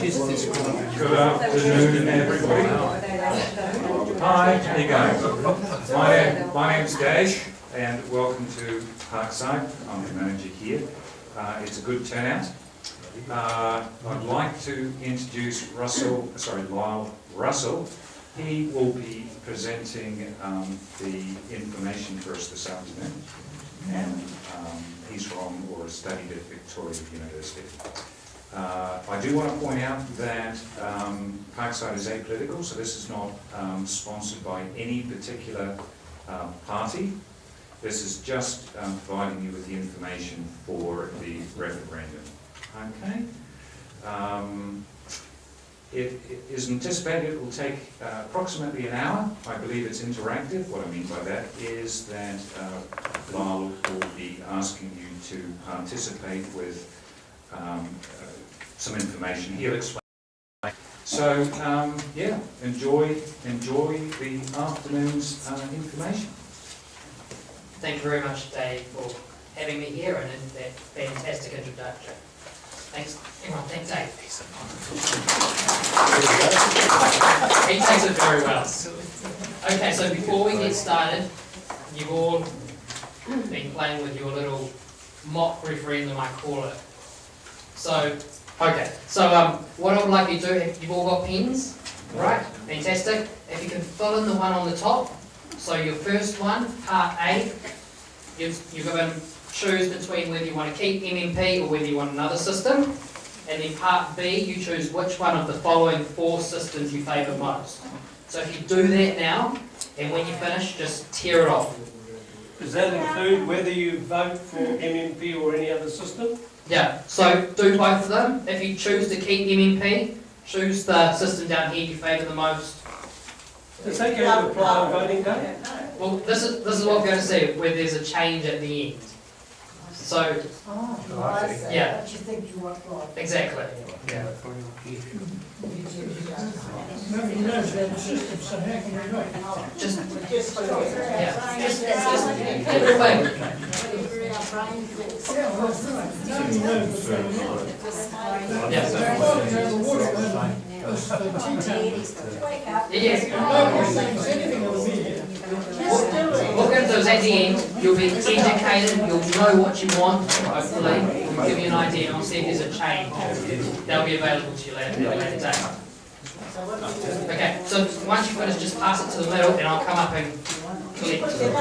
Good afternoon, everybody. Hi, how you going? My name's Dash, and welcome to Parkside. I'm the manager here. It's a good turnout. I'd like to introduce Lyall Russell. He will be presenting the information for us this afternoon, and he's from or studied at Victoria University. I do want to point out that Parkside is apolitical, so this is not sponsored by any particular party. This is just providing you with the information for the referendum. Okay. It is anticipated it will take approximately an hour. I believe it's interactive. What I mean by that is that Lyall will be asking you to participate with some information. He'll explain. So, yeah, enjoy the afternoon's information. Thank you very much, Dave, for having me here and that fantastic introduction. Thanks, everyone. Thanks, Dave. He takes it very well. Okay, so before we get started, you've all been playing with your little mock referendum, I call it. So, okay. So, what I would like you to do, you've all got pens, right? Fantastic. If you can fill in the one on the top. So your first one, part A, you're going to choose between whether you want to keep MMP or whether you want another system. And then part B, you choose which one of the following 4 systems you favour most. So if you do that now, and when you finish, just tear it off. Does that include whether you vote for MMP or any other system? Yeah, so do both of them. If you choose to keep MMP, choose the system down here you favour the most. Does that go to apply on voting day? Well, this is what we're going to see, where there's a change at the end. So, I see. yeah. What you think you want, right? Exactly. Yeah. Nobody knows about the system, so how can we know? Just Yeah. everything. Yeah, well, that's right. Nobody knows what's going on. Yeah. Yes. Nobody thinks anything of the media. What we're going to do is at the end, you'll be educated, you'll know what you want, hopefully. We'll give you an idea and I'll see if there's a change. They'll be available to you later date. Okay, so once you finish, just pass it to the middle and I'll come up and collect it.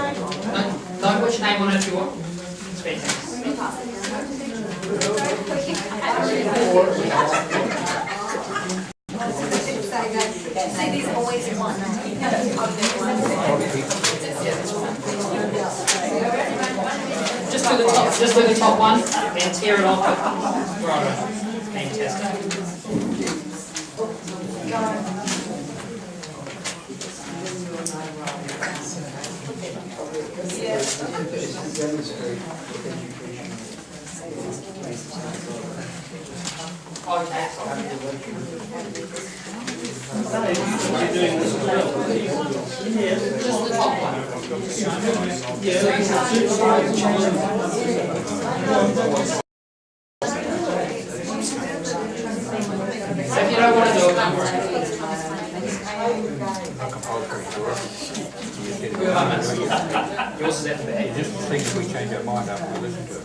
No, put your name on it if you want. It's fantastic. Say there's always one. Just do the top one and tear it off. Right. Fantastic. Okay. You're doing this as well? Just the top one. If you don't want to do it, don't worry. Yours is at the back. Just think if we change our mind after we listen to it.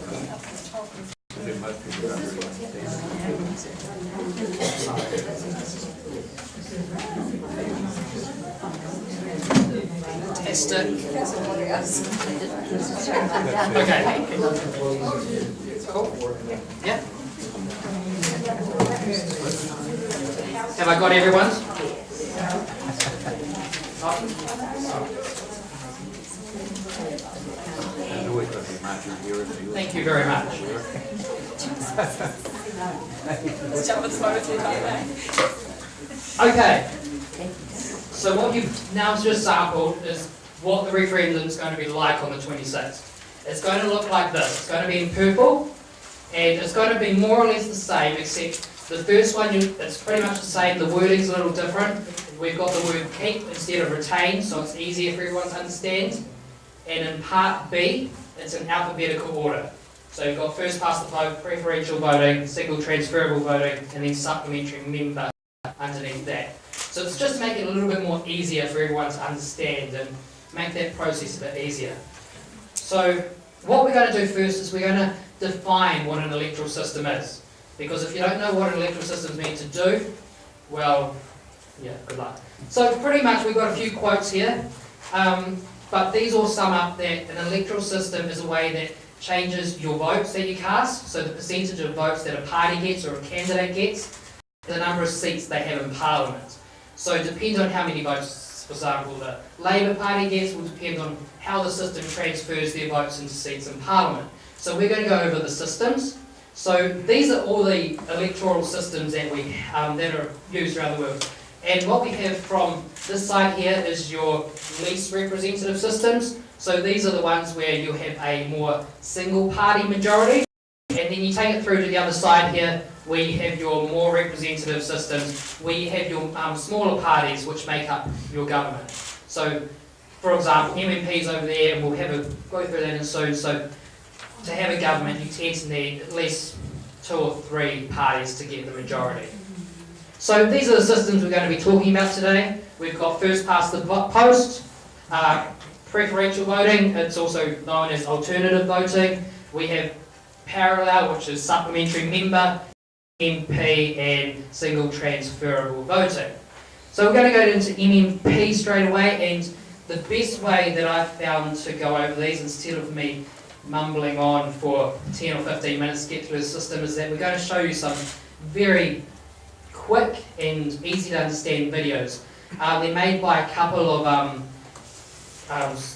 Then most people don't really Test it. Okay. Cool. Yeah. Have I got everyone's? Thank you very much. Okay. So what you've now just sampled is what the referendum is going to be like on the 26th. It's going to look like this. It's going to be in purple, and it's going to be more or less the same, except the first one, it's pretty much the same. The wording's a little different. We've got the word keep instead of retain, so it's easier for everyone to understand. And in part B, it's in alphabetical order. So you've got first past the post, preferential voting, single transferable voting, and then supplementary member underneath that. So it's just to make it a little bit more easier for everyone to understand and make that process a bit easier. So what we're going to do first is we're going to define what an electoral system is. Because if you don't know what an electoral system is meant to do, well, yeah, good luck. So pretty much we've got a few quotes here, but these all sum up that an electoral system is a way that changes your votes that you cast, so the percentage of votes that a party gets or a candidate gets, the number of seats they have in Parliament. So it depends on how many votes, for example, the Labour Party gets will depend on how the system transfers their votes into seats in Parliament. So we're going to go over the systems. So these are all the electoral systems that we that are used around the world. And what we have from this side here is your least representative systems. So these are the ones where you have a more single party majority. And then you take it through to the other side here, where you have your more representative systems, where you have your smaller parties which make up your government. So, for example, MMPs over there, and we'll go through that in soon. So, to have a government, you tend to need at least 2 or 3 parties to get the majority. So these are the systems we're going to be talking about today. We've got first past the post, preferential voting, it's also known as alternative voting. We have parallel, which is supplementary member, MP, and single transferable voting. So we're going to go into MMP straight away, and the best way that I've found to go over these, instead of me mumbling on for 10 or 15 minutes to get through the system, is that we're going to show you some very quick and easy to understand videos. They're made by a couple of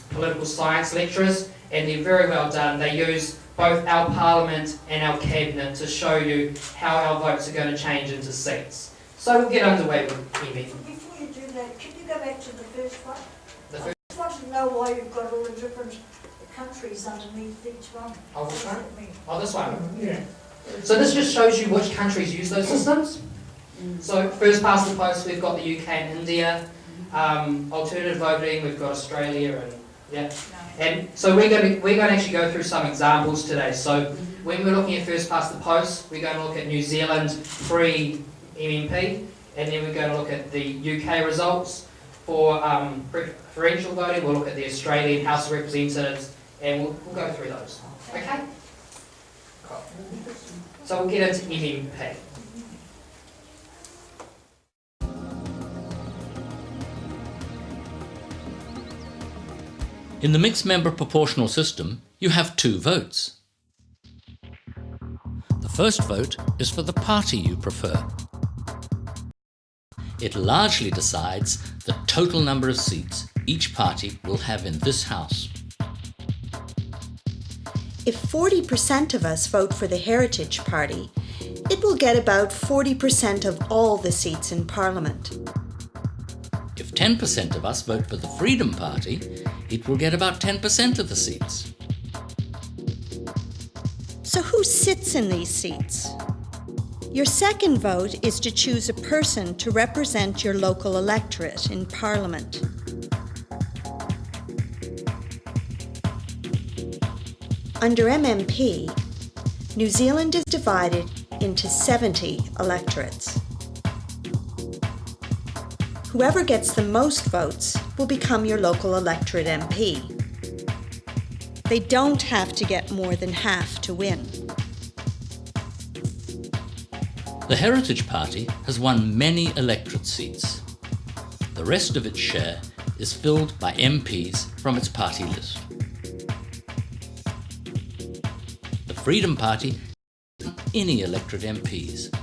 political science lecturers, and they're very well done. They use both our Parliament and our Cabinet to show you how our votes are going to change into seats. So we'll get underway with Amy. Before you do that, can you go back to the first one? The I just want to know why you've got all the different countries underneath each one. Oh, which one? What does that mean? Oh, this one. Yeah. So this just shows you which countries use those systems. So first past the post, we've got the UK and India. Alternative voting, we've got Australia and yeah. And so we're going to actually go through some examples today. So when we're looking at first past the post, we're going to look at New Zealand pre-MMP, and then we're going to look at the UK results. For preferential voting, we'll look at the Australian House of Representatives, and we'll go through those. Okay? Cool. So we'll get into MMP. In the mixed member proportional system, you have 2 votes. The first vote is for the party you prefer. It largely decides the total number of seats each party will have in this House. If 40% of us vote for the Heritage Party, it will get about 40% of all the seats in Parliament. If 10% of us vote for the Freedom Party, it will get about 10% of the seats. So who sits in these seats? Your second vote is to choose a person to represent your local electorate in Parliament. Under MMP, New Zealand is divided into 70 electorates. Whoever gets the most votes will become your local electorate MP. They don't have to get more than half to win. The Heritage Party has won many electorate seats. The rest of its share is filled by MPs from its party list. The Freedom Party doesn't have any electorate MPs,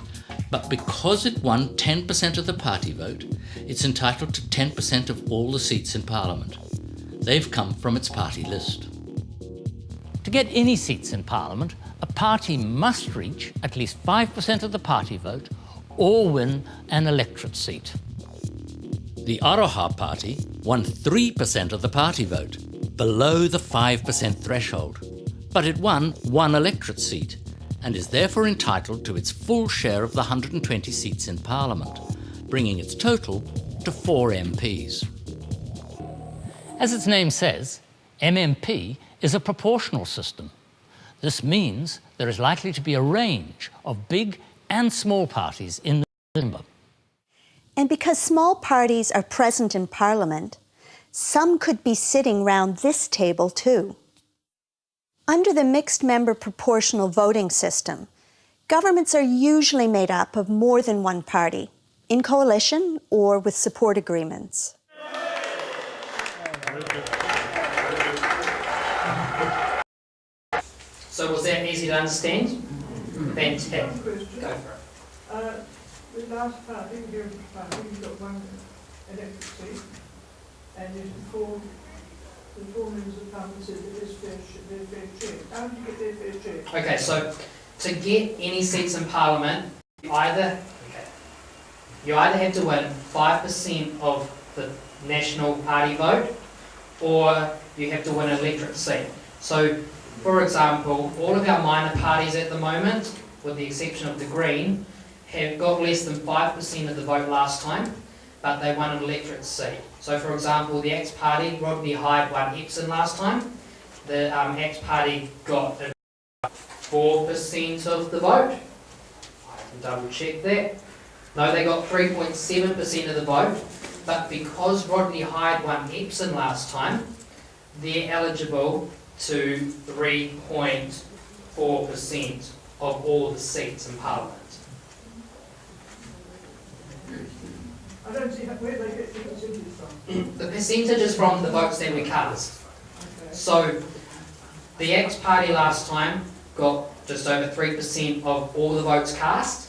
but because it won 10% of the party vote, it's entitled to 10% of all the seats in Parliament. They've come from its party list. To get any seats in Parliament, a party must reach at least 5% of the party vote or win an electorate seat. The Aroha Party won 3% of the party vote, below the 5% threshold, but it won 1 electorate seat and is therefore entitled to its full share of the 120 seats in Parliament, bringing its total to 4 MPs. As its name says, MMP is a proportional system. This means there is likely to be a range of big and small parties in the member. And because small parties are present in Parliament, some could be sitting round this table too. Under the mixed member proportional voting system, governments are usually made up of more than one party, in coalition or with support agreements. So was that easy to understand? Fantastic. One question. Go for it. The last party, the Labour Party, you've got one elected seat, and there's four members of Parliament said that there's their fair share. How do you get their fair share? Okay, so to get any seats in Parliament, you either have to win 5% of the National Party vote, or you have to win an electorate seat. So, for example, all of our minor parties at the moment, with the exception of the Green, have got less than 5% of the vote last time, but they won an electorate seat. So, for example, the Axe Party, Rodney Hyde won Epsom last time. The Axe Party got 4% of the vote. I can double check that. No, they got 3.7% of the vote, but because Rodney Hyde won Epsom last time, they're eligible to 3.4% of all the seats in Parliament. I don't see where they get the percentage from. The percentage is from the votes that we cast. Okay. So, the Axe Party last time got just over 3% of all the votes cast,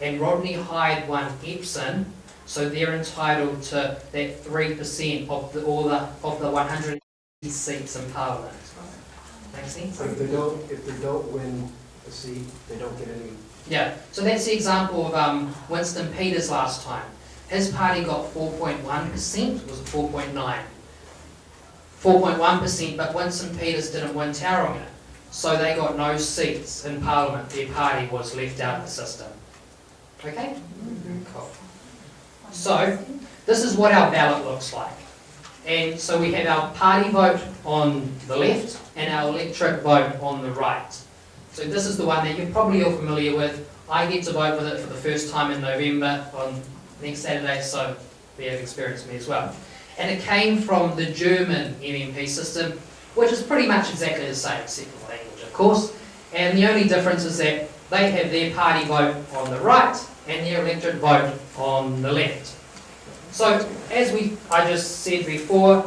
and Rodney Hyde won Epsom, so they're entitled to that 3% of the 100 seats in Parliament. Make sense? So if they don't win a seat, they don't get any. Yeah. So that's the example of Winston Peters last time. His party got 4.1%. Was it 4.9? 4.1%, but Winston Peters didn't win Tauranga, so they got no seats in Parliament. Their party was left out of the system. Okay? Cool. So, this is what our ballot looks like. And so we have our party vote on the left and our electorate vote on the right. So this is the one that you're probably all familiar with. I get to vote with it for the first time in November on next Saturday, so we have experienced me as well. And it came from the German MMP system, which is pretty much exactly the same, except for the language, of course. And the only difference is that they have their party vote on the right and their electorate vote on the left. So, as I just said before,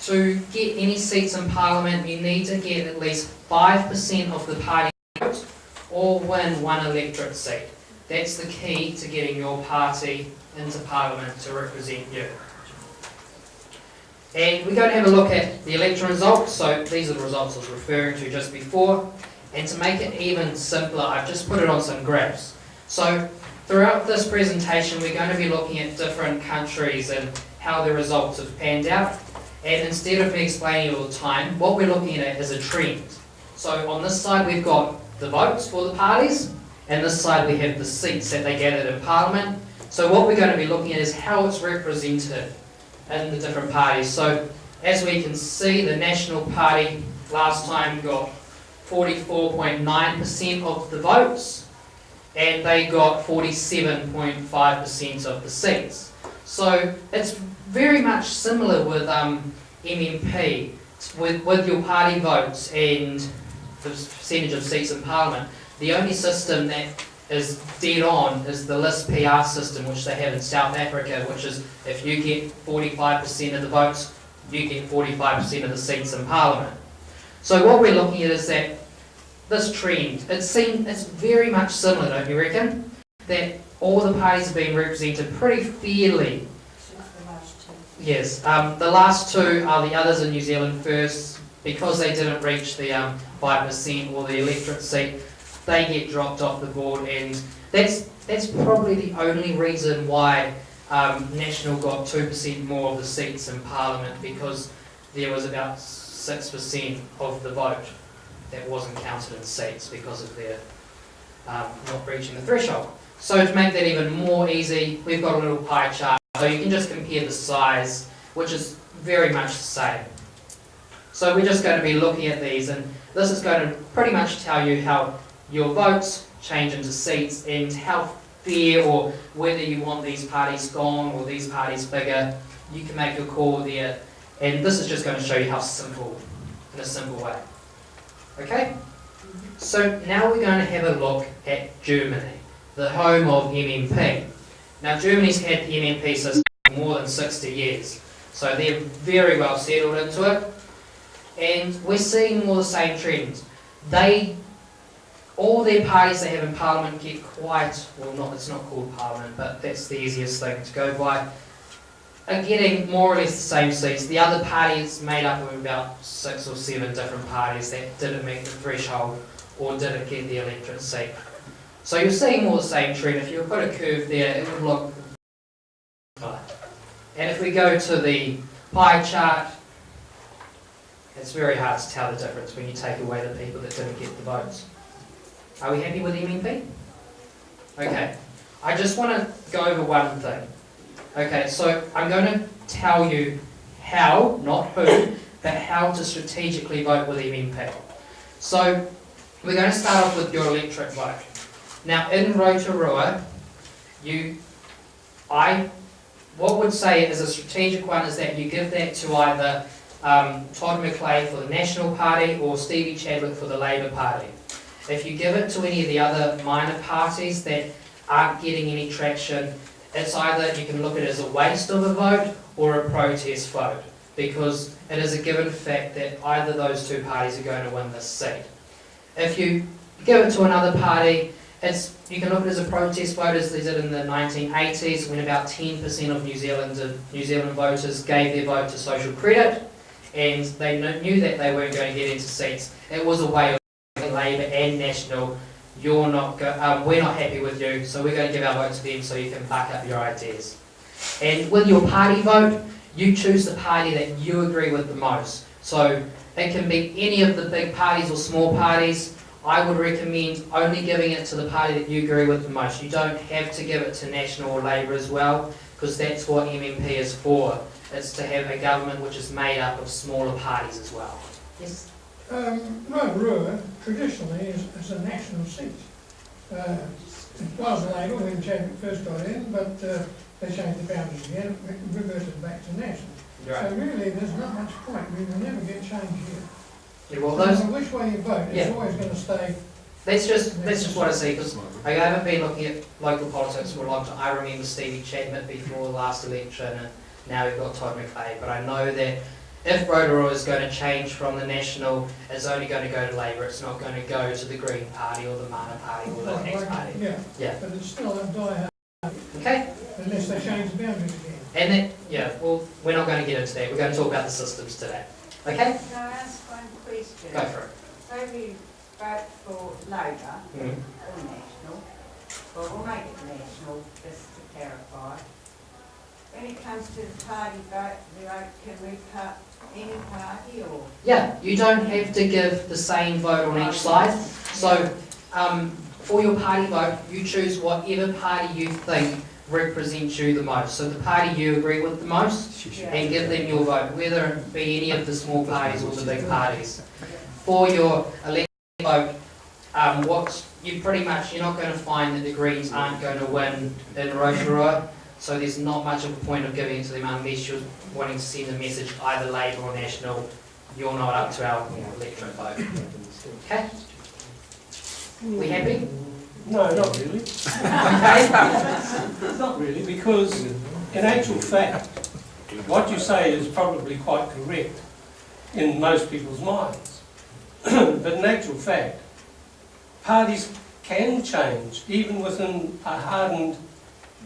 to get any seats in Parliament, you need to get at least 5% of the party vote or win one electorate seat. That's the key to getting your party into Parliament to represent you. And we're going to have a look at the election results. So these are the results I was referring to just before. And to make it even simpler, I've just put it on some graphs. So throughout this presentation, we're going to be looking at different countries and how the results have panned out. And instead of me explaining it all the time, what we're looking at is a trend. So on this side, we've got the votes for the parties, and this side we have the seats that they gathered in Parliament. So what we're going to be looking at is how it's represented in the different parties. So as we can see, the National Party last time got 44.9% of the votes, and they got 47.5% of the seats. So it's very much similar with MMP, with your party votes and the percentage of seats in Parliament. The only system that is dead on is the list PR system, which they have in South Africa, which is if you get 45% of the votes, you get 45% of the seats in Parliament. So what we're looking at is that this trend, it's very much similar, don't you reckon? That all the parties are being represented pretty fairly. Yes, the last two are the others in New Zealand first, because they didn't reach the 5% or the electorate seat, they get dropped off the board, and that's probably the only reason why National got 2% more of the seats in Parliament, because there was about 6% of the vote that wasn't counted in seats because of their not reaching the threshold. So to make that even more easy, we've got a little pie chart, so you can just compare the size, which is very much the same. So we're just going to be looking at these, and This is going to pretty much tell you how your votes change into seats and how fair, or whether you want these parties gone or these parties bigger. You can make your call there, and this is just going to show you how simple, in a simple way. Okay? So now we're going to have a look at Germany, the home of MMP. Now Germany's had the MMP system for more than 60 years, so they're very well settled into it, and we're seeing more the same trends. All their parties they have in Parliament get quite, well, not, it's not called Parliament, but that's the easiest thing to go by, are getting more or less the same seats. The other party is made up of about 6 or 7 different parties that didn't meet the threshold or didn't get the electorate seat. So you're seeing more the same trend. If you put a curve there, it would look fine. And if we go to the pie chart, it's very hard to tell the difference when you take away the people that didn't get the votes. Are we happy with MMP? Okay, I just want to go over one thing. Okay, so I'm going to tell you how, not who, but how to strategically vote with MMP. So we're going to start off with your electorate vote. Now in Rotorua, what would say is a strategic one is that you give that to either Todd McLeay for the National Party or Stevie Chadwick for the Labour Party. If you give it to any of the other minor parties that aren't getting any traction, it's either you can look at it as a waste of a vote or a protest vote, because it is a given fact that either those two parties are going to win this seat. If you give it to another party, you can look at it as a protest vote, as they did in the 1980s, when about 10% of New Zealand voters gave their vote to social credit, and they knew that they weren't going to get into seats. It was a way of Labour and National, we're not happy with you, so we're going to give our vote to them so you can back up your ideas. And with your party vote, you choose the party that you agree with the most. So it can be any of the big parties or small parties. I would recommend only giving it to the party that you agree with the most. You don't have to give it to National or Labour as well, because that's what MMP is for. It's to have a government which is made up of smaller parties as well. Yes? Rotorua traditionally is a national seat. It was Labour when Chadwick first got in, but they changed the boundaries again, it reverted back to national. Right. So really there's not much point, we will never get change here. Yeah, well, no matter which way you vote, it's always going to stay. That's just what I see, because I haven't been looking at local politics for a long time. I remember Stevie Chadwick before the last election, and now we've got Todd McLeay, but I know that if Rotorua is going to change from the National, it's only going to go to Labour. It's not going to go to the Green Party or the Mana Party or the next party. Yeah, but it's still a die hard. Okay. Unless they change the boundaries again. And then, well, we're not going to get into that. We're going to talk about the systems today. Okay? Can I ask one question? Go for it. So if you vote for Labour or National, well, we'll make it National just to clarify. When it comes to the party vote, can we cut any party or? Yeah, you don't have to give the same vote on each side. So for your party vote, you choose whatever party you think represents you the most. So the party you agree with the most, and give them your vote, whether it be any of the small parties or the big parties. For your election vote, you're not going to find that the Greens aren't going to win in Rotorua. So there's not much of a point of giving it to them unless you're wanting to send a message either Labour or National, you're not up to our electorate vote. Okay? We happy? No, not really. Okay? Not really, because in actual fact, what you say is probably quite correct in most people's minds. But in actual fact, parties can change even within a hardened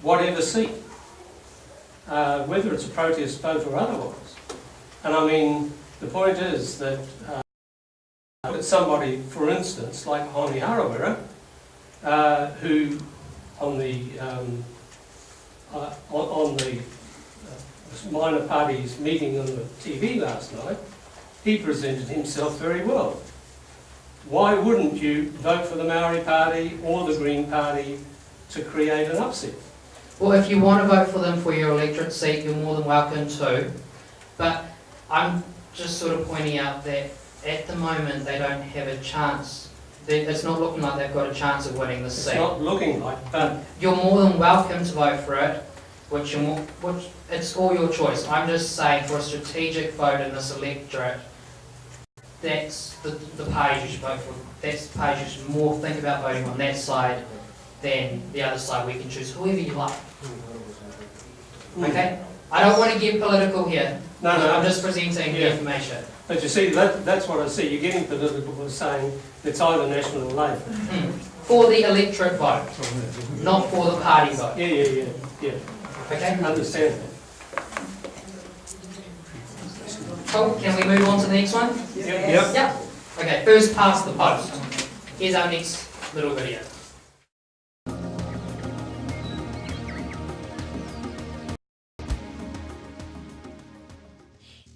whatever seat, whether it's a protest vote or otherwise. And I mean, the point is that somebody, for instance, like Honi Arawera, who on the minor parties meeting on the TV last night, he presented himself very well. Why wouldn't you vote for the Maori Party or the Green Party to create an upset? Well, if you want to vote for them for your electorate seat, you're more than welcome to. But I'm just sort of pointing out that at the moment they don't have a chance. It's not looking like they've got a chance of winning this seat. It's not looking like, but You're more than welcome to vote for it, which it's all your choice. I'm just saying, for a strategic vote in this electorate, that's the parties you should vote for. That's the parties you should more think about voting on that side than the other side. We can choose whoever you like. Okay? I don't want to get political here. No, I'm just presenting the information. But you see, that's what I see. You're getting political by saying it's either National or Labour. For the electorate vote, not for the party vote. Yeah. Okay? I understand that. Cool. Can we move on to the next one? Yep. Yep. Okay, first past the post. Here's our next little video.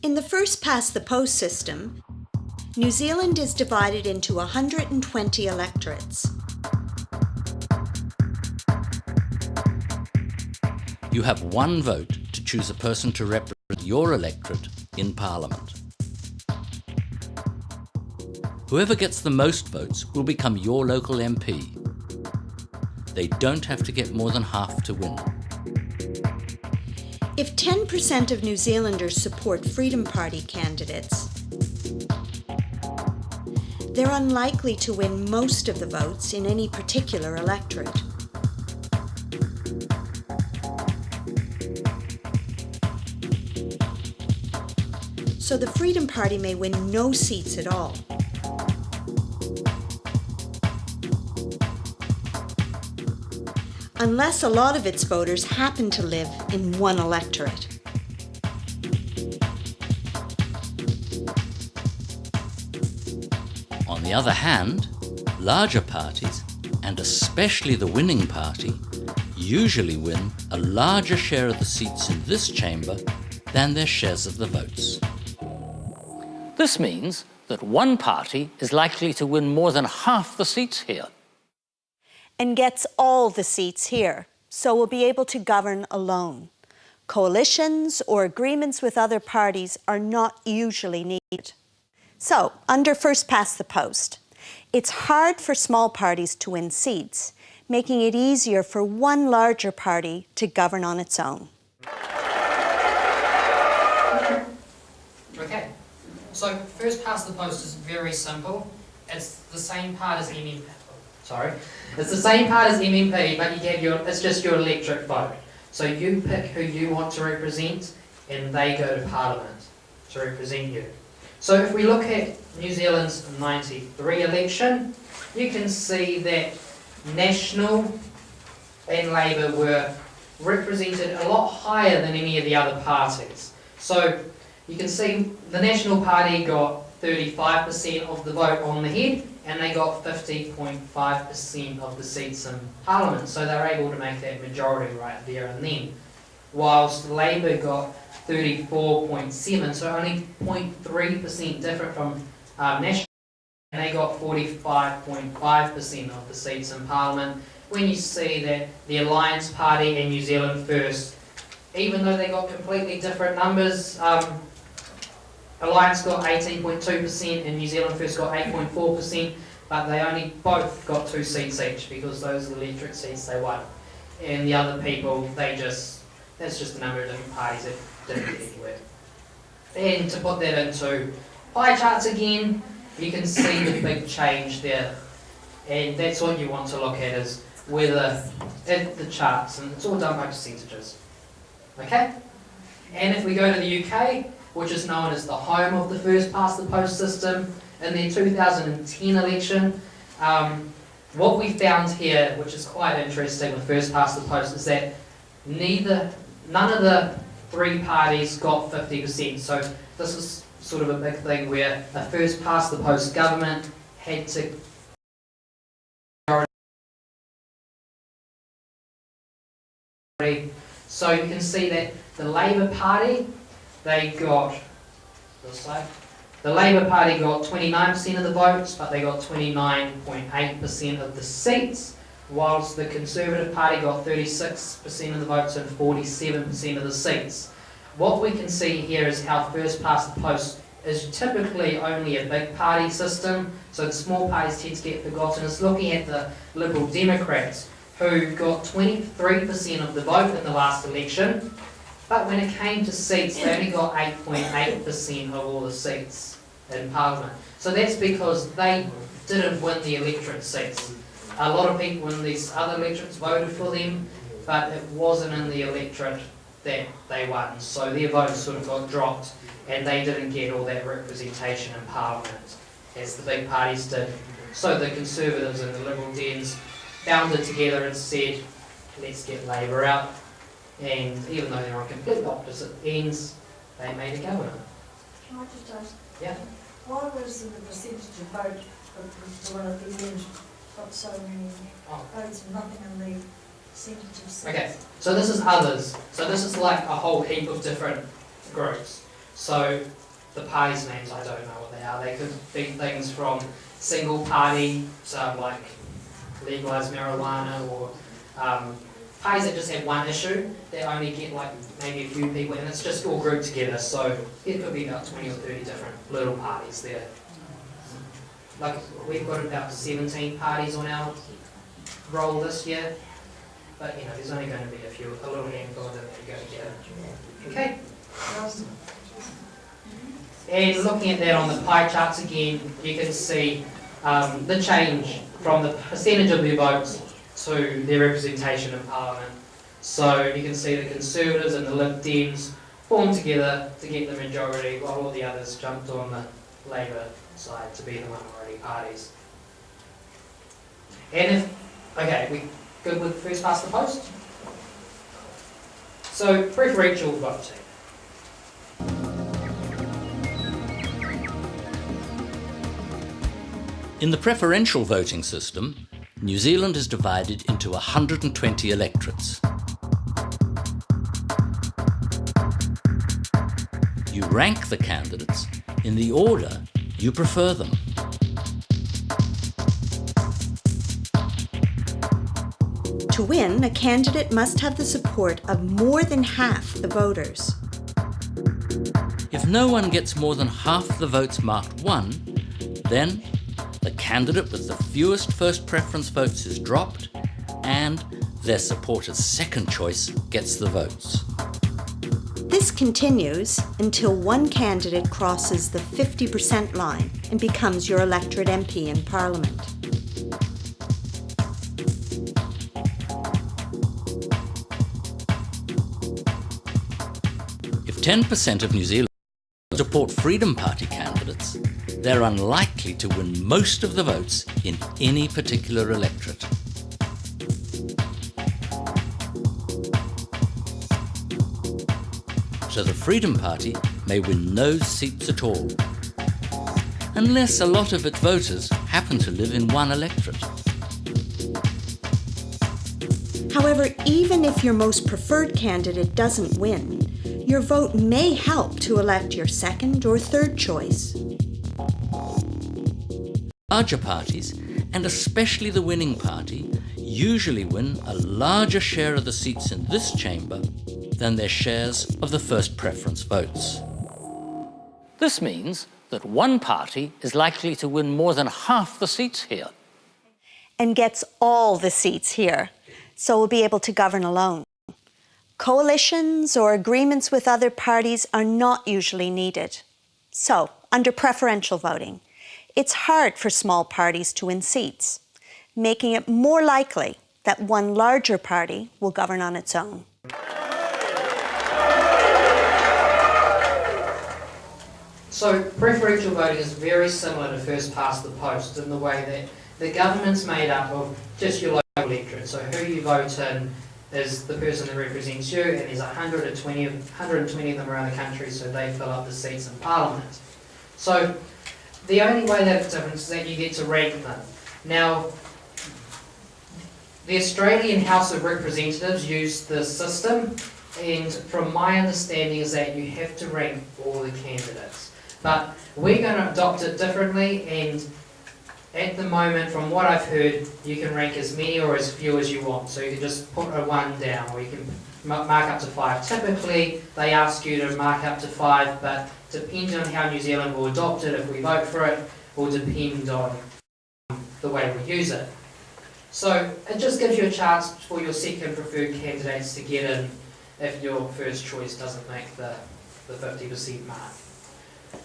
In the first past the post system, New Zealand is divided into 120 electorates. You have one vote to choose a person to represent your electorate in Parliament. Whoever gets the most votes will become your local MP. They don't have to get more than half to win. If 10% of New Zealanders support Freedom Party candidates, they're unlikely to win most of the votes in any particular electorate. So the Freedom Party may win no seats at all. Unless a lot of its voters happen to live in one electorate. On the other hand, larger parties, and especially the winning party, usually win a larger share of the seats in this chamber than their shares of the votes. This means that one party is likely to win more than half the seats here. And gets all the seats here, so will be able to govern alone. Coalitions or agreements with other parties are not usually needed. So, under first past the post, it's hard for small parties to win seats, making it easier for one larger party to govern on its own. Okay, so first past the post is very simple. It's the same part as MMP. It's the same part as MMP, but you get it's just your electorate vote. So you pick who you want to represent, and they go to Parliament to represent you. So if we look at New Zealand's '93 election, you can see that National and Labour were represented a lot higher than any of the other parties. So you can see the National Party got 35% of the vote on the head, and they got 50.5% of the seats in Parliament. So they were able to make that majority right there and then. Whilst Labour got 34.7%, so only 0.3% different from National, and they got 45.5% of the seats in Parliament. When you see that the Alliance Party and New Zealand First, even though they got completely different numbers, Alliance got 18.2% and New Zealand First got 8.4%, but they only both got 2 seats each because those are the electorate seats they won. And the other people, that's just the number of different parties that didn't get anywhere. And to put that into pie charts again, you can see the big change there. And that's what you want to look at, is whether the charts, and it's all done by percentages. Okay? And if we go to the UK, which is known as the home of the first past the post system, in their 2010 election, what we found here, which is quite interesting with first past the post, is that none of the 3 parties got 50%. So this is sort of a big thing where a first past the post government had to so you can see that the Labour Party, they got the Labour Party got 29% of the votes, but they got 29.8% of the seats, whilst the Conservative Party got 36% of the votes and 47% of the seats. What we can see here is how first past the post is typically only a big party system, so the small parties tend to get forgotten. It's looking at the Liberal Democrats, who got 23% of the vote in the last election, but when it came to seats, they only got 8.8% of all the seats in Parliament. So that's because they didn't win the electorate seats. A lot of people in these other electorates voted for them, but it wasn't in the electorate that they won. So their votes sort of got dropped, and they didn't get all that representation in Parliament as the big parties did. So the Conservatives and the Liberal Dems bounded together and said, let's get Labour out. And even though they're on complete opposite ends, they made a go of it. Can I just ask? Yeah. Why was the percentage of vote of the one at the end got so many votes and nothing in the percentage of seats? Okay, so this is others. So this is like a whole heap of different groups. So the parties' names, I don't know what they are. They could be things from single party, so like legalise marijuana, or parties that just have one issue, they only get like maybe a few people, and it's just all grouped together. So it could be about 20 or 30 different little parties there. Like we've got about 17 parties on our roll this year, but you know there's only going to be a little handful of them that go together. Okay. And looking at that on the pie charts again, you can see the change from the percentage of their votes to their representation in Parliament. So you can see the Conservatives and the Lib Dems formed together to get the majority, while all the others jumped on the Labour side to be the minority parties. And okay, we good with first past the post? So preferential voting. In the preferential voting system, New Zealand is divided into 120 electorates. You rank the candidates in the order you prefer them. To win, a candidate must have the support of more than half the voters. If no one gets more than half the votes marked 1, then the candidate with the fewest first preference votes is dropped, and their supporter's second choice gets the votes. This continues until one candidate crosses the 50% line and becomes your electorate MP in Parliament. If 10% of New Zealand support Freedom Party candidates, they're unlikely to win most of the votes in any particular electorate. So the Freedom Party may win no seats at all, unless a lot of its voters happen to live in one electorate. However, even if your most preferred candidate doesn't win, your vote may help to elect your second or third choice. Larger parties, and especially the winning party, usually win a larger share of the seats in this chamber than their shares of the first preference votes. This means that one party is likely to win more than half the seats here. And gets all the seats here, so will be able to govern alone. Coalitions or agreements with other parties are not usually needed. So, under preferential voting, it's hard for small parties to win seats, making it more likely that one larger party will govern on its own. So preferential voting is very similar to first past the post in the way that the government's made up of just your local electorate. So who you vote in is the person that represents you, and there's 120 of them around the country, so they fill up the seats in Parliament. So the only way that it's different is that you get to rank them. Now, the Australian House of Representatives use this system, and from my understanding is that you have to rank all the candidates. But we're going to adopt it differently, and at the moment, from what I've heard, you can rank as many or as few as you want. So you can just put a 1 down, or you can mark up to 5. Typically, they ask you to mark up to 5, but depending on how New Zealand will adopt it, if we vote for it, will depend on the way we use it. So it just gives you a chance for your second preferred candidates to get in if your first choice doesn't make the 50% mark.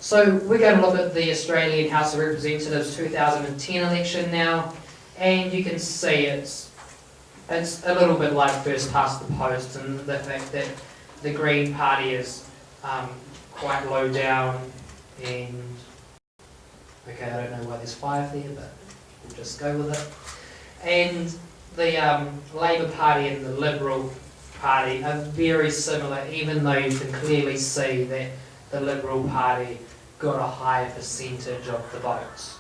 So we're going to look at the Australian House of Representatives 2010 election now, and you can see it's a little bit like first past the post, and the fact that the Green Party is quite low down, and okay, I don't know why there's 5 there, but we'll just go with it. And the Labour Party and the Liberal Party are very similar, even though you can clearly see that the Liberal Party got a higher percentage of the votes.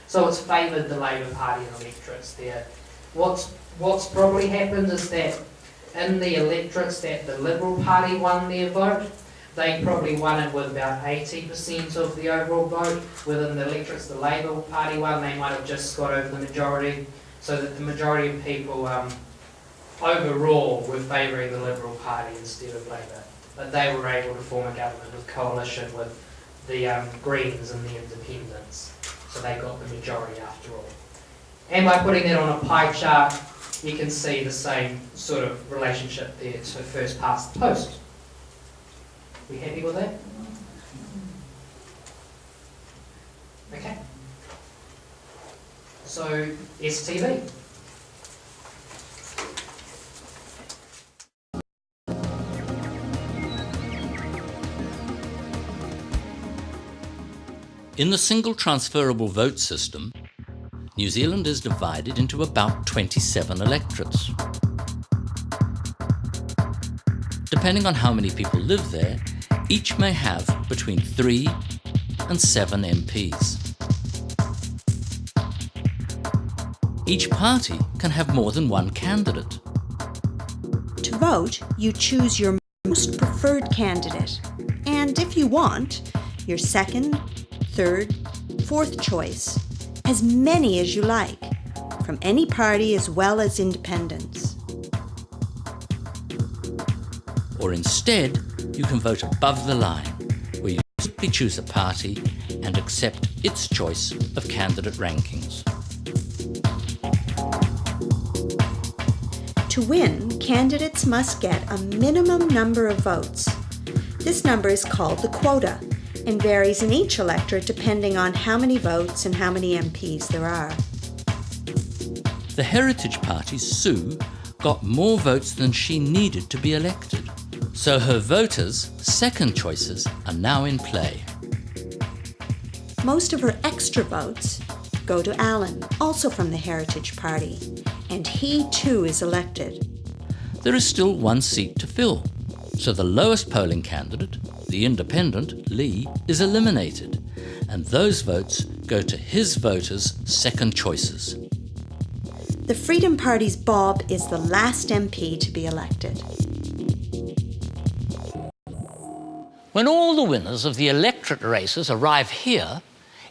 So it's favoured the Labour Party in electorates there. What's probably happened is that in the electorates that the Liberal Party won their vote, they probably won it with about 80% of the overall vote. Within the electorates the Labour Party won, they might have just got over the majority, so that the majority of people overall were favouring the Liberal Party instead of Labour. But they were able to form a government with coalition with the Greens and the Independents. So they got the majority after all. And by putting that on a pie chart, you can see the same sort of relationship there to first past the post. We happy with that? Okay. So, STV. In the single transferable vote system, New Zealand is divided into about 27 electorates. Depending on how many people live there, each may have between 3 and 7 MPs. Each party can have more than one candidate. To vote, you choose your most preferred candidate, and if you want, your second, third, fourth choice, as many as you like, from any party as well as independents. Or instead, you can vote above the line, where you simply choose a party and accept its choice of candidate rankings. To win, candidates must get a minimum number of votes. This number is called the quota and varies in each electorate depending on how many votes and how many MPs there are. The Heritage Party's Sue got more votes than she needed to be elected, so her voters' second choices are now in play. Most of her extra votes go to Alan, also from the Heritage Party, and he too is elected. There is still one seat to fill, so the lowest polling candidate, the independent, Lee, is eliminated, and those votes go to his voters' second choices. The Freedom Party's Bob is the last MP to be elected. When all the winners of the electorate races arrive here,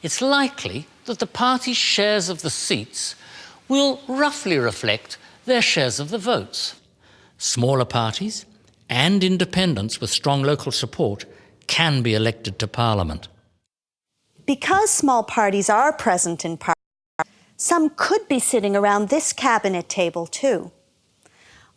it's likely that the party's shares of the seats will roughly reflect their shares of the votes. Smaller parties and independents with strong local support can be elected to Parliament. Because small parties are present in Parliament, some could be sitting around this cabinet table too.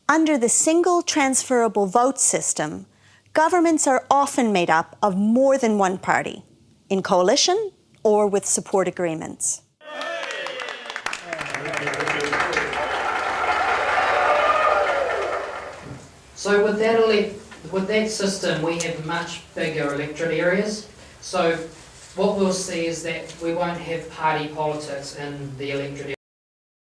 Under the single transferable vote system, governments are often made up of more than one party, in coalition or with support agreements. So with that system, we have much bigger electorate areas. So what we'll see is that we won't have party politics in the electorate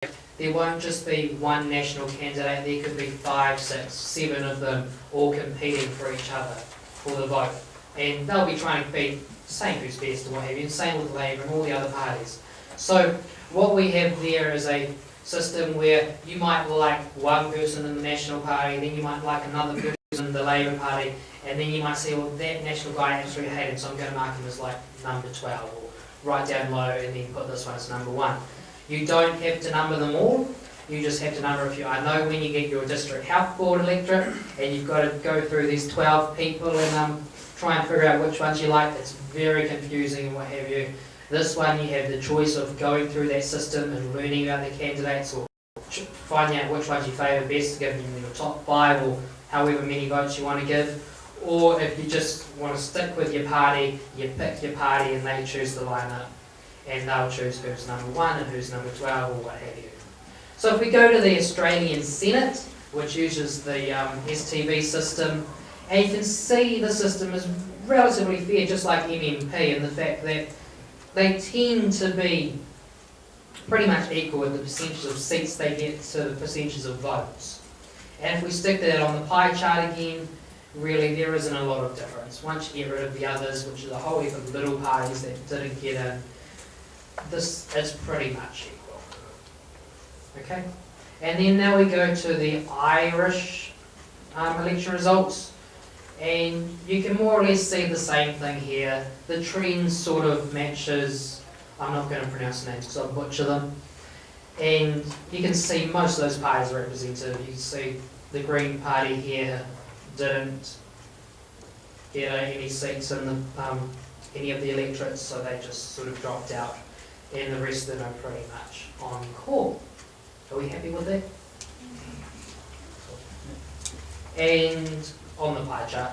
area. There won't just be one national candidate. There could be 5, 6, 7 of them all competing for each other for the vote. And they'll be trying to be same who's best and what have you, same with Labour and all the other parties. So what we have there is a system where you might like one person in the National Party, then you might like another person in the Labour Party, and then you might say, well, that national guy I absolutely hate him, so I'm going to mark him as like number 12, or write down low and then put this one as number 1. You don't have to number them all, you just have to number a few. I know when you get your district health board electorate and you've got to go through these 12 people and try and figure out which ones you like, it's very confusing and what have you. This one, you have the choice of going through that system and learning about the candidates, or finding out which ones you favour best, giving them your top 5 or however many votes you want to give. Or if you just want to stick with your party, you pick your party and they choose the lineup. And they'll choose who's number 1 and who's number 12 or what have you. So if we go to the Australian Senate, which uses the STV system, and you can see the system is relatively fair, just like MMP, in the fact that they tend to be pretty much equal with the percentage of seats they get to the percentage of votes. And if we stick that on the pie chart again, really there isn't a lot of difference. Once you get rid of the others, which are the whole heap of little parties that didn't get in, this is pretty much equal. Okay? And then now we go to the Irish election results. And you can more or less see the same thing here. The trend sort of matches, I'm not going to pronounce names because I'll butcher them. And you can see most of those parties are represented. You can see the Green Party here didn't get any seats in the, any of the electorates, so they just sort of dropped out. And the rest of them are pretty much on call. Are we happy with that? And on the pie chart.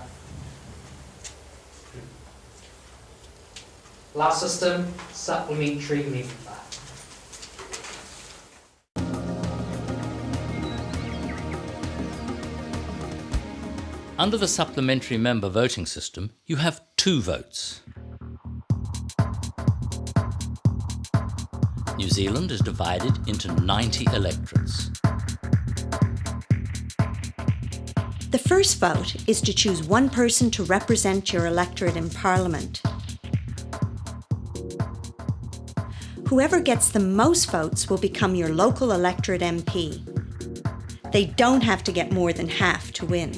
Last system, supplementary member. Under the supplementary member voting system, you have 2 votes. New Zealand is divided into 90 electorates. The first vote is to choose one person to represent your electorate in Parliament. Whoever gets the most votes will become your local electorate MP. They don't have to get more than half to win.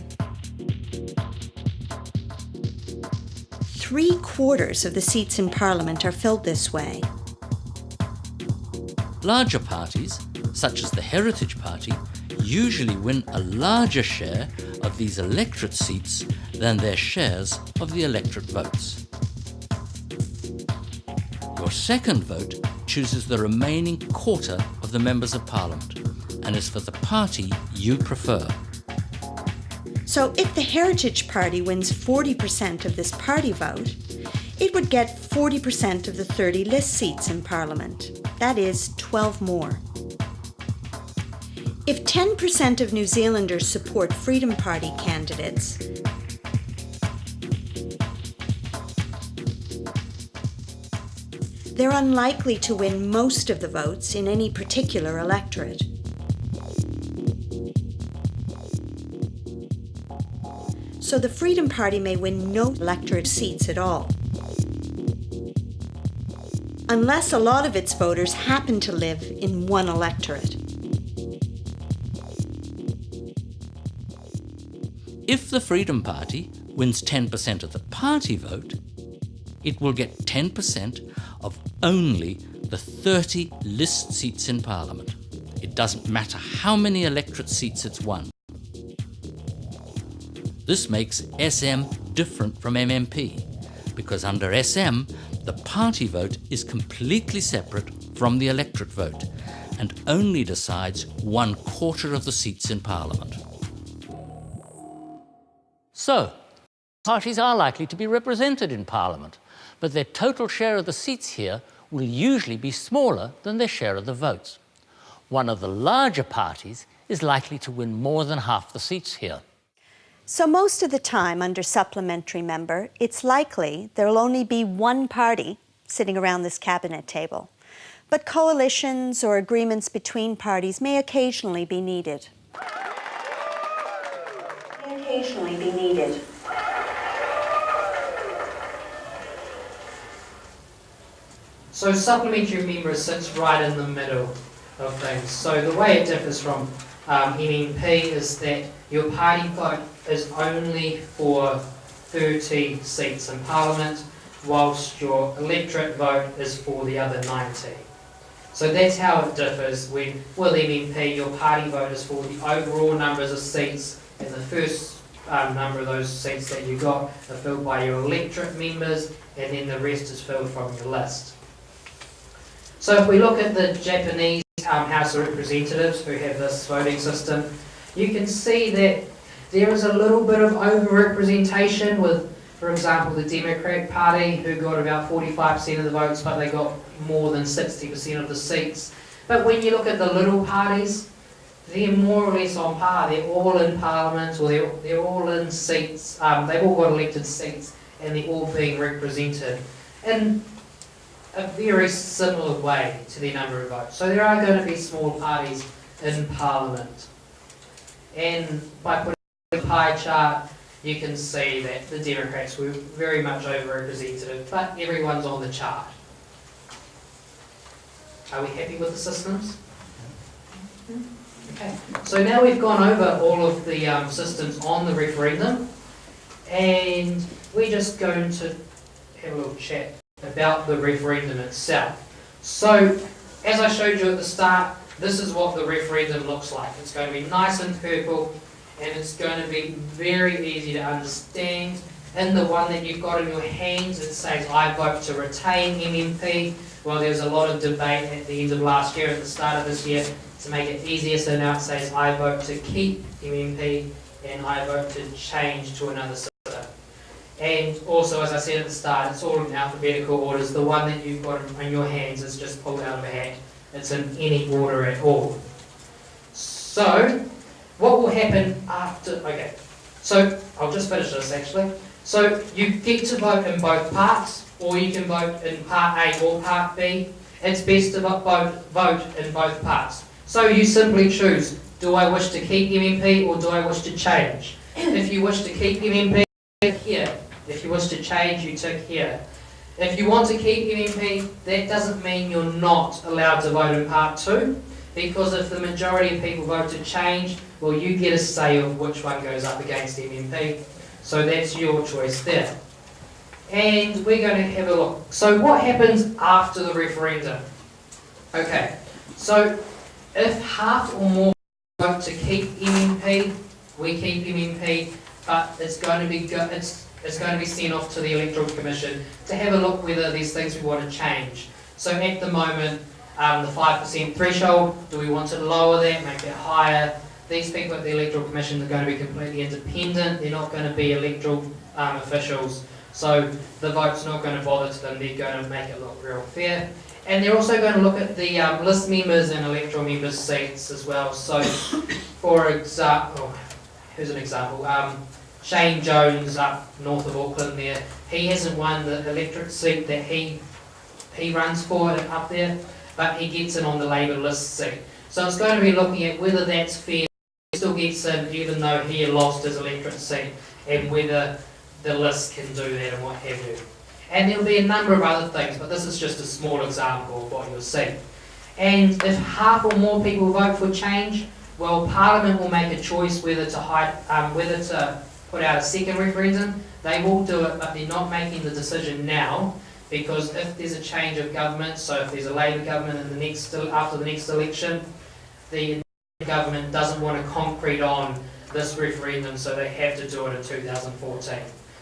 3/4 of the seats in Parliament are filled this way. Larger parties, such as the Heritage Party, usually win a larger share of these electorate seats than their shares of the electorate votes. Your second vote chooses the remaining 1/4 of the members of Parliament and is for the party you prefer. So if the Heritage Party wins 40% of this party vote, it would get 40% of the 30 list seats in Parliament. That is 12 more. If 10% of New Zealanders support Freedom Party candidates, they're unlikely to win most of the votes in any particular electorate. So the Freedom Party may win no electorate seats at all, unless a lot of its voters happen to live in one electorate. If the Freedom Party wins 10% of the party vote, it will get 10% of only the 30 list seats in Parliament. It doesn't matter how many electorate seats it's won. This makes SM different from MMP, because under SM, the party vote is completely separate from the electorate vote and only decides 1/4 of the seats in Parliament. So, parties are likely to be represented in Parliament, but their total share of the seats here will usually be smaller than their share of the votes. One of the larger parties is likely to win more than half the seats here. So most of the time under supplementary member, it's likely there'll only be one party sitting around this cabinet table. But coalitions or agreements between parties may occasionally be needed. So supplementary member sits right in the middle of things. So the way it differs from MMP is that your party vote is only for 30 seats in Parliament, whilst your electorate vote is for the other 90. So that's how it differs when, with MMP, your party vote is for the overall numbers of seats, and the first number of those seats that you got are filled by your electorate members, and then the rest is filled from your list. So if we look at the Japanese House of Representatives who have this voting system, you can see that there is a little bit of over-representation with, for example, the Democratic Party, who got about 45% of the votes, but they got more than 60% of the seats. But when you look at the little parties, they're more or less on par. They're all in Parliament, or they're all in seats. They've all got elected seats, and they're all being represented in a very similar way to their number of votes. So there are going to be small parties in Parliament. And by putting the pie chart, you can see that the Democrats were very much overrepresented, but everyone's on the chart. Are we happy with the systems? Okay, so now we've gone over all of the systems on the referendum, and we're just going to have a little chat about the referendum itself. So, as I showed you at the start, this is what the referendum looks like. It's going to be nice and purple, and it's going to be very easy to understand. In the one that you've got in your hands, it says, I vote to retain MMP. Well, there was a lot of debate at the end of last year, at the start of this year, to make it easier, so now it says, I vote to keep MMP, and I vote to change to another system. And also, as I said at the start, it's all in alphabetical orders. The one that you've got in your hands is just pulled out of a hat. It's in any order at all. So, what will happen after... Okay, so I'll just finish this actually. So, you get to vote in both parts, or you can vote in Part A or Part B. It's best to vote in both parts. So, you simply choose, do I wish to keep MMP or do I wish to change? If you wish to keep MMP, tick here. If you wish to change, you tick here. If you want to keep MMP, that doesn't mean you're not allowed to vote in Part 2, because if the majority of people vote to change, well, you get a say of which one goes up against MMP. So that's your choice there. And we're going to have a look. So what happens after the referendum? Okay, so if half or more vote to keep MMP, we keep MMP, but it's going to be it's going to be sent off to the Electoral Commission to have a look whether there's things we want to change. So at the moment, the 5% threshold, do we want to lower that, make it higher? These people at the Electoral Commission are going to be completely independent. They're not going to be electoral officials. So the vote's not going to bother to them. They're going to make it look real fair. And they're also going to look at the list members and electoral members' seats as well. So, for example, here's an example. Shane Jones up north of Auckland there, he hasn't won the electorate seat that he runs for up there, but he gets in on the Labour list seat. So it's going to be looking at whether that's fair, he still gets in even though he lost his electorate seat, and whether the list can do that and what have you. And there'll be a number of other things, but this is just a small example of what you'll see. And if half or more people vote for change, well, Parliament will make a choice whether to put out a second referendum. They will do it, but they're not making the decision now, because if there's a change of government, so if there's a Labour government after the next election, the government doesn't want to concrete on this referendum, so they have to do it in 2014.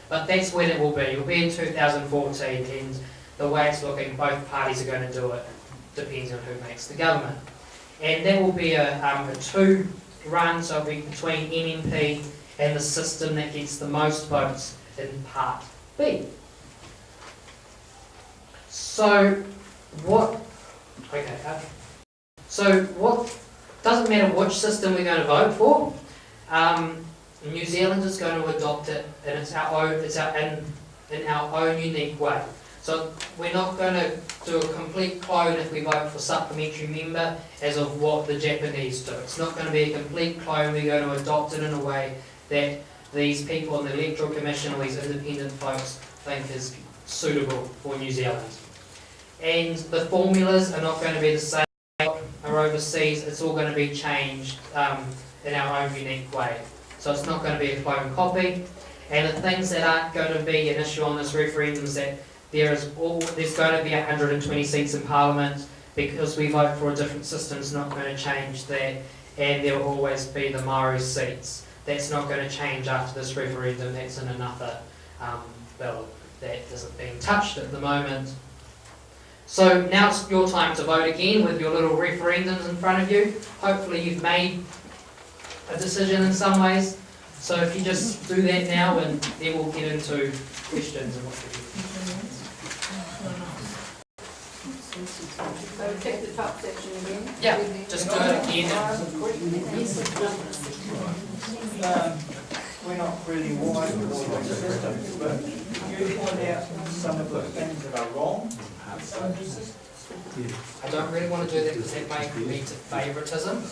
But that's when it will be. It will be in 2014, and the way it's looking, both parties are going to do it, depending on who makes the government. And that will be a two-run, so it'll be between MMP and the system that gets the most votes in Part B. So what doesn't matter which system we're going to vote for. New Zealand is going to adopt it, and in our own unique way. So we're not going to do a complete clone if we vote for supplementary member as of what the Japanese do. It's not going to be a complete clone. We're going to adopt it in a way that these people in the Electoral Commission, or these independent folks, think is suitable for New Zealand. And the formulas are not going to be the same or overseas. It's all going to be changed in our own unique way. So it's not going to be a clone copy. And the things that aren't going to be an issue on this referendum is that there's going to be 120 seats in Parliament. because we vote for a different system is not going to change that, and there will always be the Maori seats. That's not going to change after this referendum. That's in another bill that isn't being touched at the moment. So now it's your time to vote again with your little referendums in front of you. Hopefully you've made a decision in some ways. So if you just do that now, and then we'll get into questions and what to do. So check the top section again. Yeah, just do it again. We're not really wise with all the systems, but you point out some of the things that are wrong with some of these systems. I don't really want to do that because that may lead to favouritism,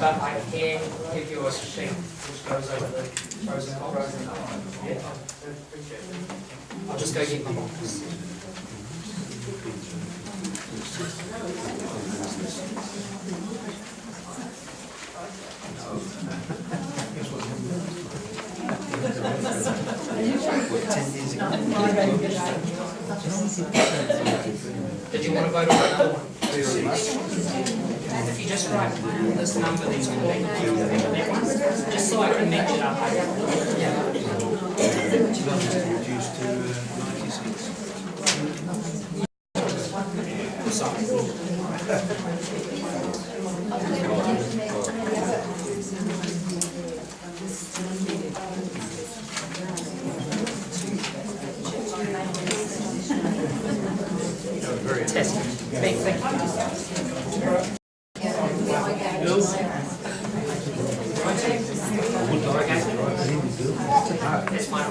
but I can give you a sheet which goes over the pros and cons. Yeah, I'll just go get my box. Did you want to vote on another one? If you just write this number, then you can make that one, just so I can match it up. Thank you. That's my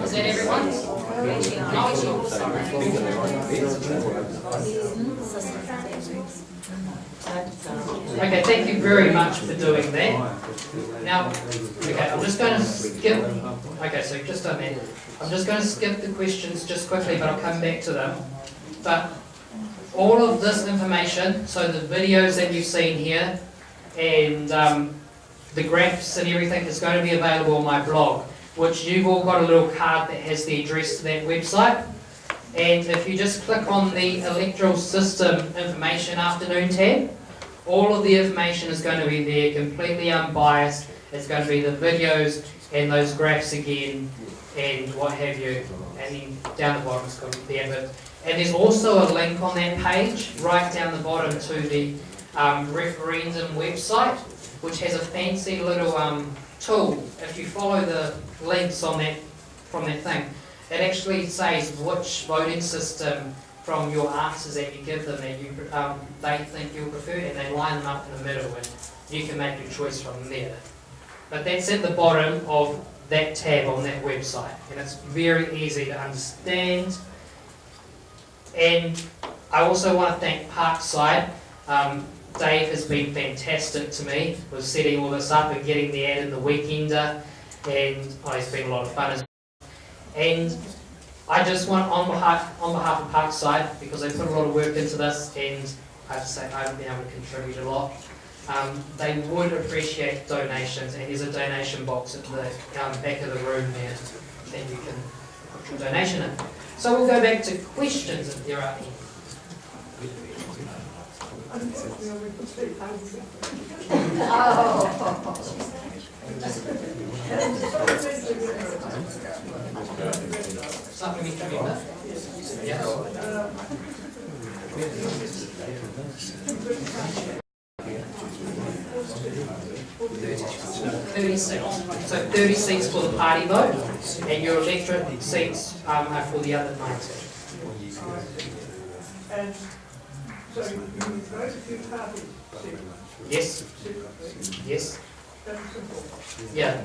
Is that everyone? Okay, thank you very much for doing that. Now, okay, I'm just going to skip. Okay, so you've just done that. I'm just going to skip the questions just quickly, but I'll come back to them. But all of this information, so the videos that you've seen here, and the graphs and everything is going to be available on my blog, which you've all got a little card that has the address to that website. And if you just click on the Electoral System Information Afternoon tab, all of the information is going to be there, completely unbiased. It's going to be the videos and those graphs again, and what have you. And then down the bottom is called the advert. And there's also a link on that page, right down the bottom, to the referendum website, which has a fancy little tool. If you follow the links on that from that thing, it actually says which voting system from your answers that you give them that you they think you'll prefer, and they line them up in the middle, and you can make your choice from there. But that's at the bottom of that tab on that website, and it's very easy to understand. And I also want to thank Parksyde. Dave has been fantastic to me with setting all this up and getting the ad in the Weekender, and it's been a lot of fun. And I just want, on behalf of Parksyde, because they put a lot of work into this, and I have to say I haven't been able to contribute a lot, they would appreciate donations, and there's a donation box at the back of the room there that you can put your donation in. So we'll go back to questions if there are any. Supplementary member? Yeah. 30 seats. So 30 seats for the party vote, and your electorate seats are for the other 90. And so you vote if you party seat. Yes. Yes. That's simple. Yeah.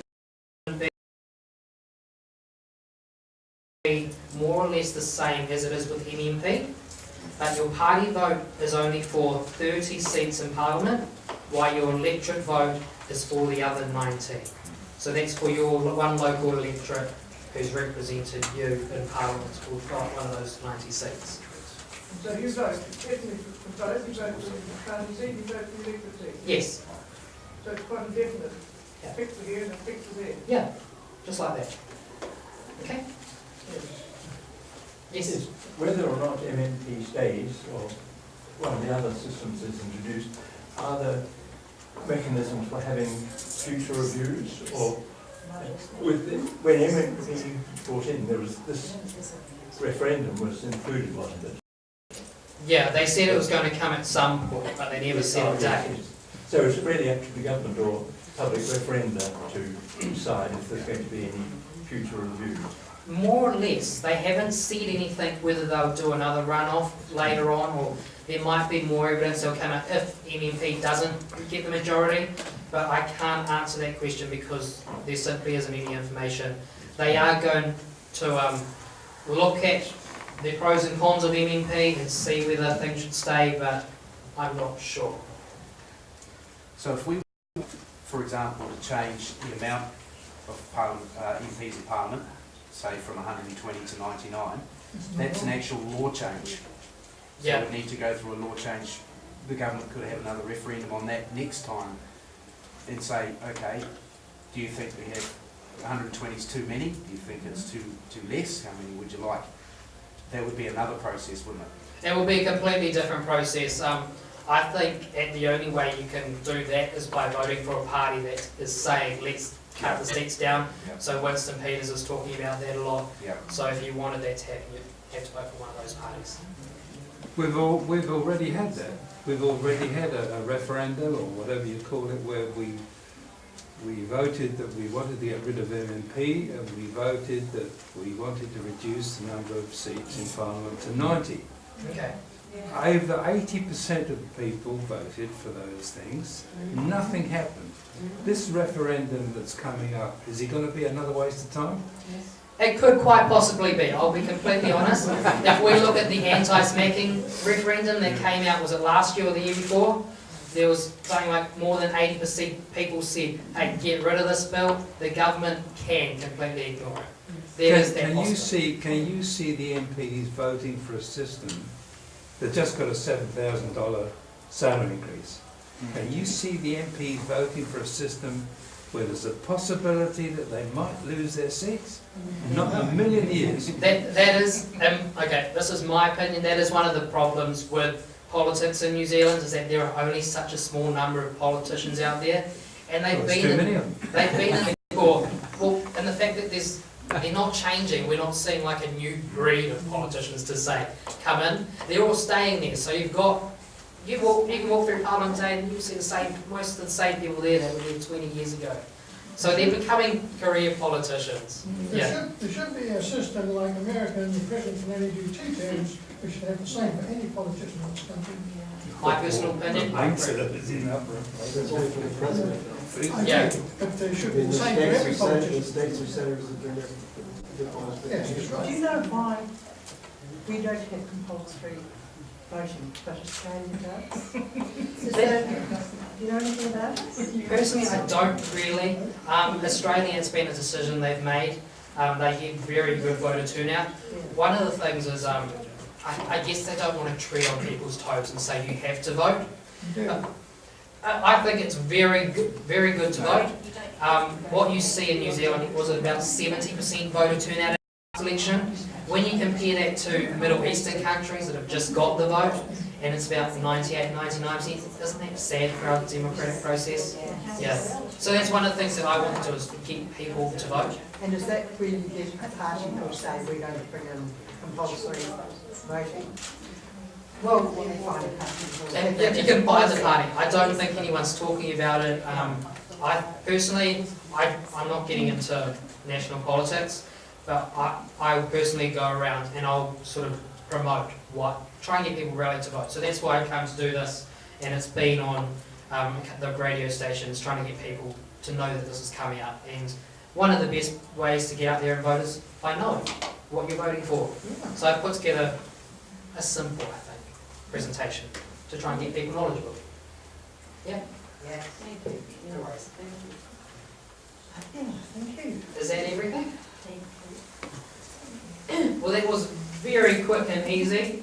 Be more or less the same as it is with MMP, but your party vote is only for 30 seats in Parliament, while your electorate vote is for the other 19. So that's for your one local electorate who's represented you in Parliament who've got one of those 90 seats. So you vote, ethnic vote, you vote for the party seat, you vote for the electorate seat. Yes. So it's quite indefinite. Yeah. Pick for here and pick for there. Yeah, just like that. Okay? Yes. Whether or not MMP stays, or one of the other systems is introduced, are there mechanisms for having future reviews? Or when MMP brought in, there was this referendum was included, wasn't it? Yeah, they said it was going to come at some point, but they never said a date. So it's really up to the government or public referenda to decide if there's going to be any future reviews. More or less. They haven't said anything whether they'll do another runoff later on, or there might be more evidence they'll come out if MMP doesn't get the majority, but I can't answer that question because there simply isn't any information. They are going to look at the pros and cons of MMP and see whether things should stay, but I'm not sure. So if we, for example, to change the amount of MPs in Parliament, say from 120 to 99, that's an actual law change. So Yeah. we'd need to go through a law change. The government could have another referendum on that next time and say, okay, do you think we have 120 is too many? Do you think it's too less? How many would you like? That would be another process, wouldn't it? It will be a completely different process. I think the only way you can do that is by voting for a party that is saying, let's cut the seats down. Yep. So Winston Peters is talking about that a lot. Yep. So if you wanted that to happen, you'd have to vote for one of those parties. We've already had that. We've already had a referendum, or whatever you call it, where we voted that we wanted to get rid of MMP, and we voted that we wanted to reduce the number of seats in Parliament to 90. Okay. Over 80% of the people voted for those things. Nothing happened. This referendum that's coming up, is it going to be another waste of time? It could quite possibly be, I'll be completely honest. If we look at the anti-smacking referendum that came out, was it last year or the year before? There was something like more than 80% people said, hey, get rid of this bill, the government can completely ignore it. Can you see the MPs voting for a system that just got a $7,000 salary increase? Can you see the MPs voting for a system where there's a possibility that they might lose their seats? Not in a million years. That is, okay, this is my opinion, that is one of the problems with politics in New Zealand, is that there are only such a small number of politicians out there, and they've been in it for, well, and the fact that they're not changing, we're not seeing like a new breed of politicians to say, come in, they're all staying there, so you can walk through Parliament today and you see most of the same people there that were there 20 years ago. So they're becoming career politicians. There should be a system like America, and the president can only do 2 terms. We should have the same for any politician in this country. My personal opinion. Yeah, but there should be the same for every politician. Yes, that's right. Do you know why we don't have compulsory voting, but Australia does? Do you know anything about it? Personally, I don't really. Australia, it's been a decision they've made. They get very good voter turnout. One of the things is, I guess they don't want to tread on people's toes and say you have to vote. I think it's very good to vote. What you see in New Zealand was about 70% voter turnout in the election. When you compare that to Middle Eastern countries that have just got the vote, and it's about 98, 99%, isn't that sad for our democratic process? Yeah. So that's one of the things that I want to do, is to get people to vote. And is that where you get a party who say we're going to bring in compulsory voting? Well, when they find a party. And if you can buy the party, I don't think anyone's talking about it. I personally, I'm not getting into national politics, but I personally go around and I'll sort of promote try and get people rallied to vote. So that's why I come to do this, and it's been on the radio stations trying to get people to know that this is coming out. And one of the best ways to get out there and vote is by knowing what you're voting for. So I put together a simple, I think, presentation to try and get people knowledgeable. Yeah? Yeah, thank you. No worries. Thank you. Is that everything? Thank you. Well, that was very quick and easy,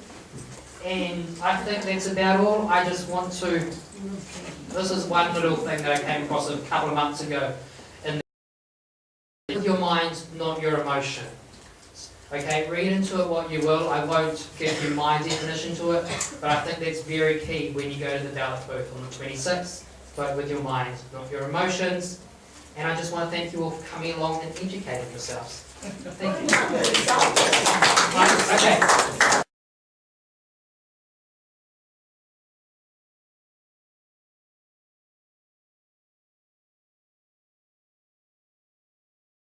and I think that's about all. I just want to, this is one little thing that I came across a couple of months ago, and with your mind, not your emotion. Okay, read into it what you will. I won't give you my definition to it, but I think that's very key when you go to the ballot booth on the 26th. Vote with your mind, not your emotions. And I just want to thank you all for coming along and educating yourselves. Thank you.